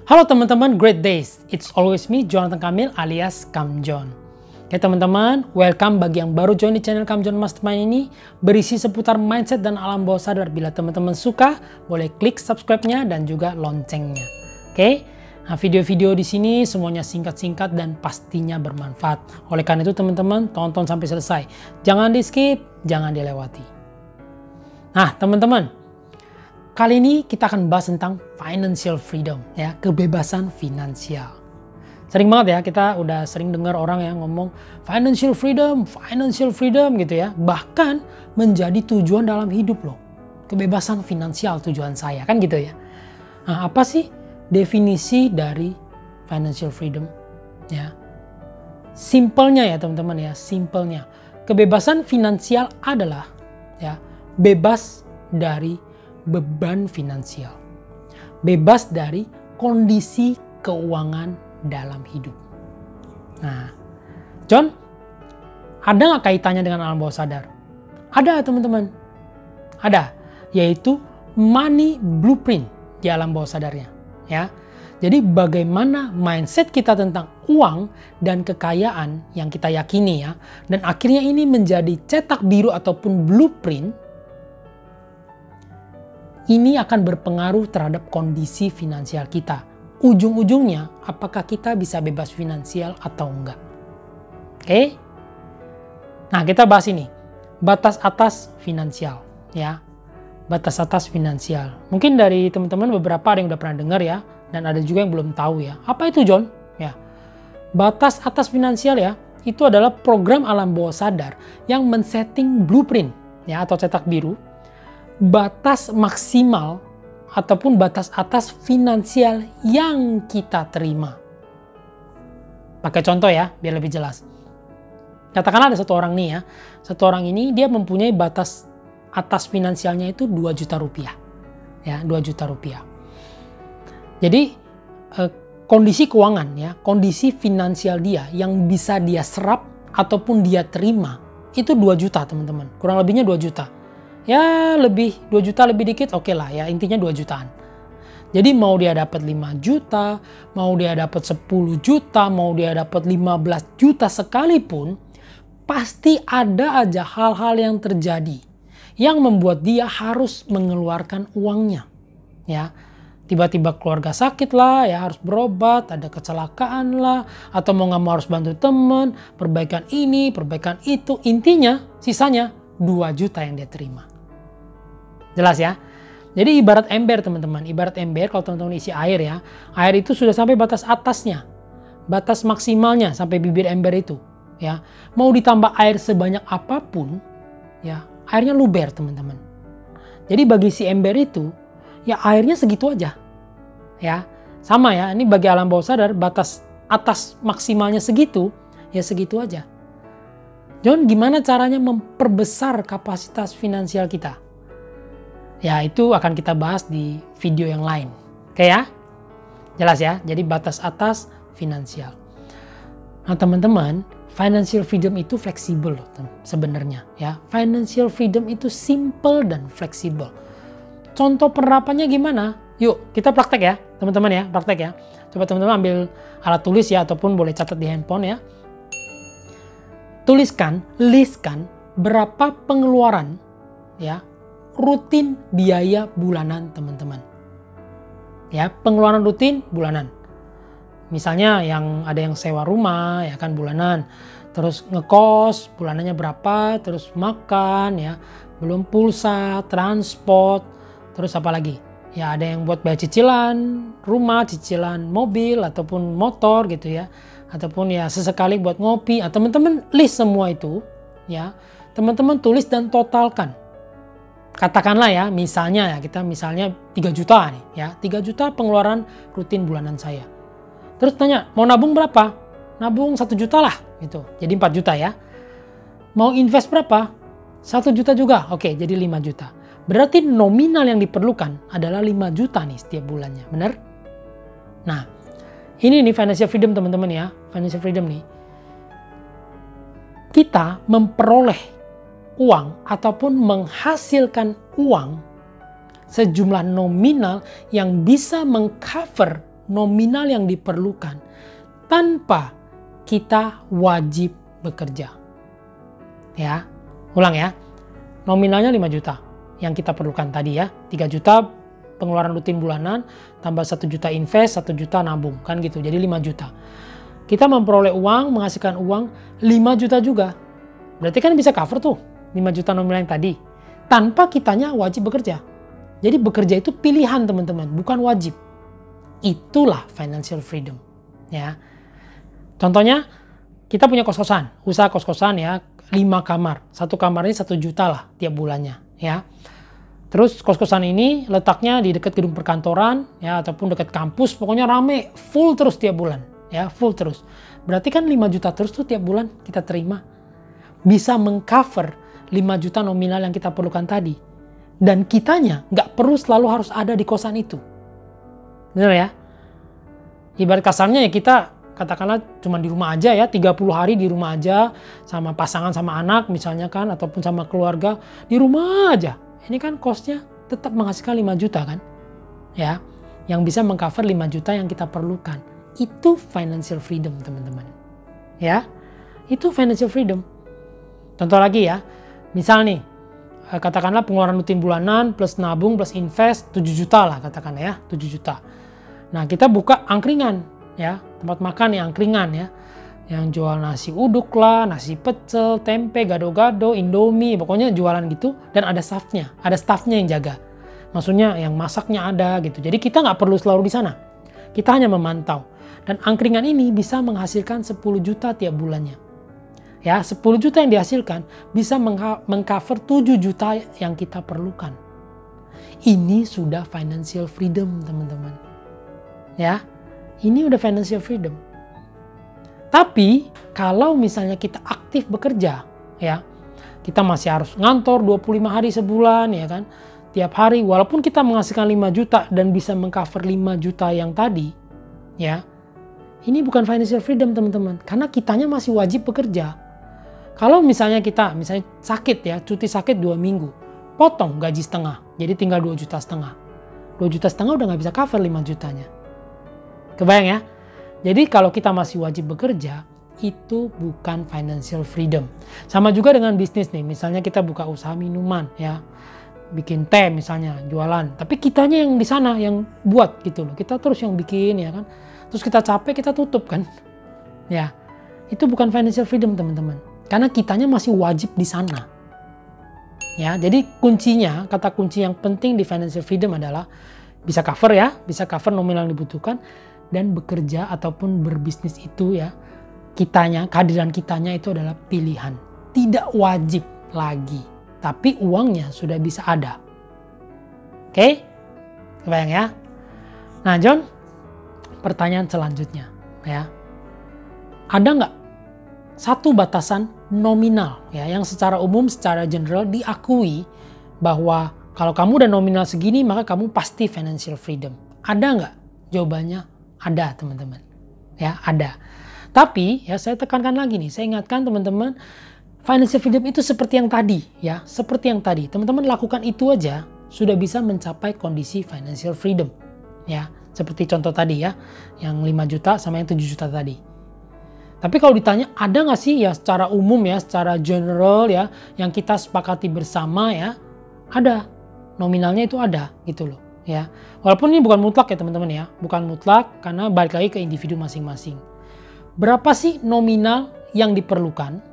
Halo teman-teman, great days. It's always me, Jonathan Kamil alias Kamjon. Oke teman-teman, welcome bagi yang baru join di channel Kamjon Mastermind ini. Berisi seputar mindset dan alam bawah sadar. Bila teman-teman suka, boleh klik subscribe-nya dan juga loncengnya. Oke, nah video-video di sini semuanya singkat-singkat dan pastinya bermanfaat. Oleh karena itu teman-teman, tonton sampai selesai. Jangan di-skip, jangan dilewati. Nah teman-teman, kali ini kita akan bahas tentang financial freedom, ya, kebebasan finansial. Sering banget ya, kita udah sering dengar orang yang ngomong financial freedom gitu ya. Bahkan menjadi tujuan dalam hidup loh. Kebebasan finansial tujuan saya, kan gitu ya. Nah, apa sih definisi dari financial freedom? Ya, simpelnya ya teman-teman ya, simpelnya. Kebebasan finansial adalah ya bebas dari beban finansial, bebas dari kondisi keuangan dalam hidup. Nah, John, ada nggak kaitannya dengan alam bawah sadar? Ada teman-teman, ada, yaitu money blueprint di alam bawah sadarnya. Ya, jadi bagaimana mindset kita tentang uang dan kekayaan yang kita yakini ya, dan akhirnya ini menjadi cetak biru ataupun blueprint. Ini akan berpengaruh terhadap kondisi finansial kita. Ujung-ujungnya, apakah kita bisa bebas finansial atau enggak? Oke? Nah, kita bahas ini. Batas atas finansial. Ya, batas atas finansial. Mungkin dari teman-teman beberapa ada yang udah pernah dengar ya. Dan ada juga yang belum tahu ya. Apa itu, John? Ya, batas atas finansial ya, itu adalah program alam bawah sadar yang men-setting blueprint ya, atau cetak biru. Batas maksimal ataupun batas atas finansial yang kita terima. Pakai contoh ya, biar lebih jelas. Katakanlah ada satu orang nih ya. Satu orang ini dia mempunyai batas atas finansialnya itu 2 juta rupiah. Ya, 2 juta rupiah. Jadi kondisi keuangan ya, kondisi finansial dia yang bisa dia serap ataupun dia terima itu 2 juta teman-teman. Kurang lebihnya 2 juta. Ya lebih 2 juta lebih dikit oke lah ya, intinya 2 jutaan. Jadi mau dia dapat 5 juta, mau dia dapat 10 juta, mau dia dapat 15 juta sekalipun, pasti ada aja hal-hal yang terjadi yang membuat dia harus mengeluarkan uangnya. Ya, tiba-tiba keluarga sakit lah, ya harus berobat, ada kecelakaan lah, atau mau nggak mau harus bantu teman, perbaikan ini, perbaikan itu. Intinya sisanya 2 juta yang dia terima. Jelas ya? Jadi ibarat ember teman-teman. Ibarat ember kalau teman-teman isi air ya. Air itu sudah sampai batas atasnya. Batas maksimalnya sampai bibir ember itu. Ya, mau ditambah air sebanyak apapun, ya airnya luber teman-teman. Jadi bagi si ember itu, ya airnya segitu aja. Ya, sama ya. Ini bagi alam bawah sadar, batas atas maksimalnya segitu, ya segitu aja. John, gimana caranya memperbesar kapasitas finansial kita? Ya, itu akan kita bahas di video yang lain. Oke ya? Jelas ya? Jadi batas atas finansial. Nah teman-teman, financial freedom itu fleksibel loh sebenarnya. Ya, financial freedom itu simple dan fleksibel. Contoh penerapannya gimana? Yuk kita praktek ya teman-teman ya, praktek ya. Coba teman-teman ambil alat tulis ya, ataupun boleh catat di handphone ya. Tuliskan, listkan berapa pengeluaran ya, rutin biaya bulanan teman-teman. Ya, pengeluaran rutin bulanan. Misalnya ada yang sewa rumah ya kan bulanan. Terus ngekos bulanannya berapa, terus makan ya, belum pulsa, transport, terus apa lagi? Ya ada yang buat bayar cicilan rumah, cicilan mobil ataupun motor gitu ya. Ataupun ya sesekali buat ngopi. Teman-teman list semua itu ya. Teman-teman tulis dan totalkan. Katakanlah ya, misalnya 3 juta nih ya, 3 juta pengeluaran rutin bulanan saya. Terus tanya, mau nabung berapa? Nabung 1 juta lah gitu, jadi 4 juta ya. Mau invest berapa? 1 juta juga, oke jadi 5 juta. Berarti nominal yang diperlukan adalah 5 juta nih setiap bulannya, benar? Nah, ini nih financial freedom teman-teman ya, financial freedom nih. Kita memperoleh uang ataupun menghasilkan uang sejumlah nominal yang bisa mengcover nominal yang diperlukan tanpa kita wajib bekerja. Ya, ulang ya. Nominalnya 5 juta yang kita perlukan tadi ya. 3 juta pengeluaran rutin bulanan, tambah 1 juta invest, 1 juta nabung. Kan gitu, jadi 5 juta. Kita memperoleh uang, menghasilkan uang 5 juta juga. Berarti kan bisa cover tuh 5 juta nominal yang tadi. Tanpa kitanya wajib bekerja. Jadi bekerja itu pilihan teman-teman, bukan wajib. Itulah financial freedom. Ya. Contohnya, kita punya kos-kosan, usaha kos-kosan ya, 5 kamar. Satu kamarnya 1 juta lah tiap bulannya. Ya. Terus kos-kosan ini letaknya di dekat gedung perkantoran ya, ataupun dekat kampus, pokoknya rame, full terus tiap bulan. Ya, full terus. Berarti kan 5 juta terus tuh tiap bulan kita terima. Bisa mengcover 5 juta nominal yang kita perlukan tadi. Dan kitanya nggak perlu selalu harus ada di kosan itu. Benar ya? Ibarat kasarnya ya kita katakanlah cuma di rumah aja ya, 30 hari di rumah aja, sama pasangan sama anak misalnya kan, ataupun sama keluarga, di rumah aja. Ini kan kosnya tetap menghasilkan 5 juta kan? Ya, yang bisa mengcover 5 juta yang kita perlukan. Itu financial freedom teman-teman. Ya, itu financial freedom. Contoh lagi ya, misal nih, katakanlah pengeluaran rutin bulanan plus nabung plus invest 7 juta lah katakan ya, 7 juta. Nah kita buka angkringan ya, tempat makan yang angkringan ya, yang jual nasi uduk lah, nasi pecel, tempe, gado-gado, indomie, pokoknya jualan gitu, dan ada staffnya yang jaga. Maksudnya yang masaknya ada gitu. Jadi kita nggak perlu selalu di sana. Kita hanya memantau. Dan angkringan ini bisa menghasilkan 10 juta tiap bulannya. Ya, 10 juta yang dihasilkan bisa mengcover 7 juta yang kita perlukan. Ini sudah financial freedom, teman-teman. Ya, ini udah financial freedom. Tapi, kalau misalnya kita aktif bekerja, ya, kita masih harus ngantor 25 hari sebulan, ya kan? Tiap hari, walaupun kita menghasilkan 5 juta dan bisa mengcover 5 juta yang tadi, ya, ini bukan financial freedom, teman-teman. Karena kitanya masih wajib bekerja. Kalau misalnya kita sakit ya, cuti sakit 2 minggu, potong gaji setengah, jadi tinggal 2,5 juta. 2,5 juta udah nggak bisa cover 5 jutanya. Kebayang ya? Jadi kalau kita masih wajib bekerja, itu bukan financial freedom. Sama juga dengan bisnis nih, misalnya kita buka usaha minuman ya, bikin teh misalnya, jualan. Tapi kitanya yang di sana, yang buat gitu loh. Kita terus yang bikin ya kan. Terus kita capek, kita tutup kan. Ya, itu bukan financial freedom teman-teman. Karena kitanya masih wajib di sana. Ya, jadi kuncinya, kata kunci yang penting di financial freedom adalah bisa cover ya, bisa cover nominal yang dibutuhkan, dan bekerja ataupun berbisnis itu ya, kitanya, kehadiran kitanya itu adalah pilihan. Tidak wajib lagi, tapi uangnya sudah bisa ada. Oke? Kebayang ya? Nah John, pertanyaan selanjutnya ya, ada nggak satu batasan nominal ya yang secara umum, secara general diakui bahwa kalau kamu udah nominal segini maka kamu pasti financial freedom? Ada nggak? Jawabannya ada teman-teman. Ya ada. Tapi ya saya tekankan lagi nih, saya ingatkan teman-teman, financial freedom itu seperti yang tadi ya, seperti yang tadi. Teman-teman lakukan itu aja sudah bisa mencapai kondisi financial freedom. Ya, seperti contoh tadi ya, yang 5 juta sama yang 7 juta tadi. Tapi kalau ditanya ada nggak sih ya secara umum ya, secara general ya, yang kita sepakati bersama ya, ada. Nominalnya itu ada gitu loh ya. Walaupun ini bukan mutlak ya teman-teman ya, bukan mutlak karena balik lagi ke individu masing-masing. Berapa sih nominal yang diperlukan,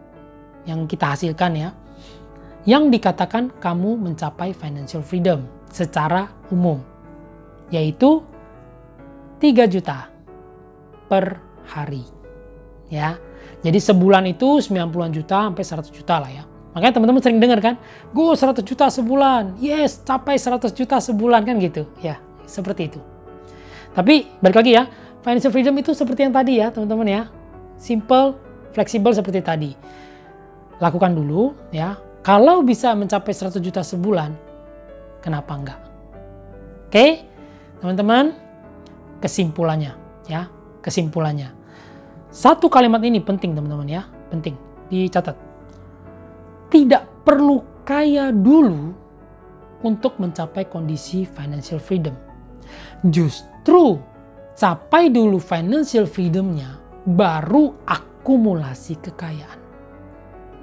yang kita hasilkan ya, yang dikatakan kamu mencapai financial freedom secara umum? Yaitu 3 juta per hari. Ya, jadi sebulan itu 90-an juta sampai 100 juta lah ya. Makanya teman-teman sering dengar kan, go 100 juta sebulan, yes capai 100 juta sebulan kan gitu. Ya, seperti itu. Tapi balik lagi ya, financial freedom itu seperti yang tadi ya teman-teman ya. Simple, fleksibel seperti tadi. Lakukan dulu ya. Kalau bisa mencapai 100 juta sebulan, kenapa enggak? Oke, teman-teman, kesimpulannya ya, kesimpulannya. Satu kalimat ini penting teman-teman ya, penting dicatat. Tidak perlu kaya dulu untuk mencapai kondisi financial freedom. Justru capai dulu financial freedom-nya, baru akumulasi kekayaan.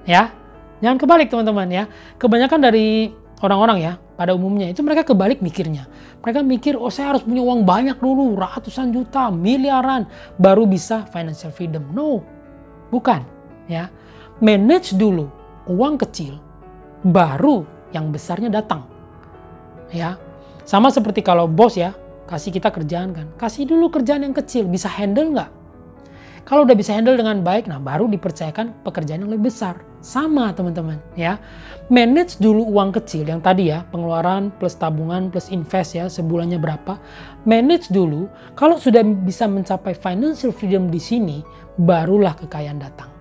Ya, jangan kebalik teman-teman ya. Kebanyakan dari orang-orang ya, pada umumnya itu mereka kebalik mikirnya. Mereka mikir, oh saya harus punya uang banyak dulu, ratusan juta, miliaran, baru bisa financial freedom. No, bukan. Ya, manage dulu uang kecil, baru yang besarnya datang. Ya, sama seperti kalau bos ya, kasih kita kerjaan kan, kasih dulu kerjaan yang kecil, bisa handle nggak? Kalau udah bisa handle dengan baik, nah baru dipercayakan pekerjaan yang lebih besar. Sama teman-teman ya, manage dulu uang kecil yang tadi ya, pengeluaran plus tabungan plus invest ya, sebulannya berapa. Manage dulu, kalau sudah bisa mencapai financial freedom di sini, barulah kekayaan datang.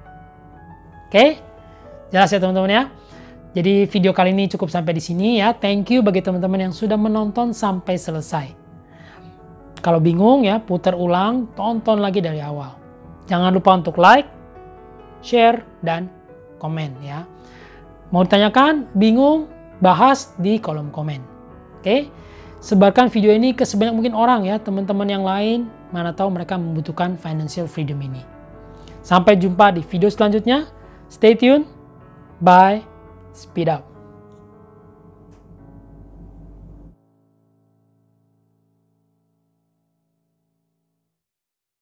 Oke, jelas ya teman-teman ya. Jadi video kali ini cukup sampai di sini ya. Thank you bagi teman-teman yang sudah menonton sampai selesai. Kalau bingung ya, putar ulang, tonton lagi dari awal. Jangan lupa untuk like, share, dan komen ya. Mau ditanyakan, bingung, bahas di kolom komen. Oke? Sebarkan video ini ke sebanyak mungkin orang ya, teman-teman yang lain, mana tahu mereka membutuhkan financial freedom ini. Sampai jumpa di video selanjutnya. Stay tuned. Bye. Speed up.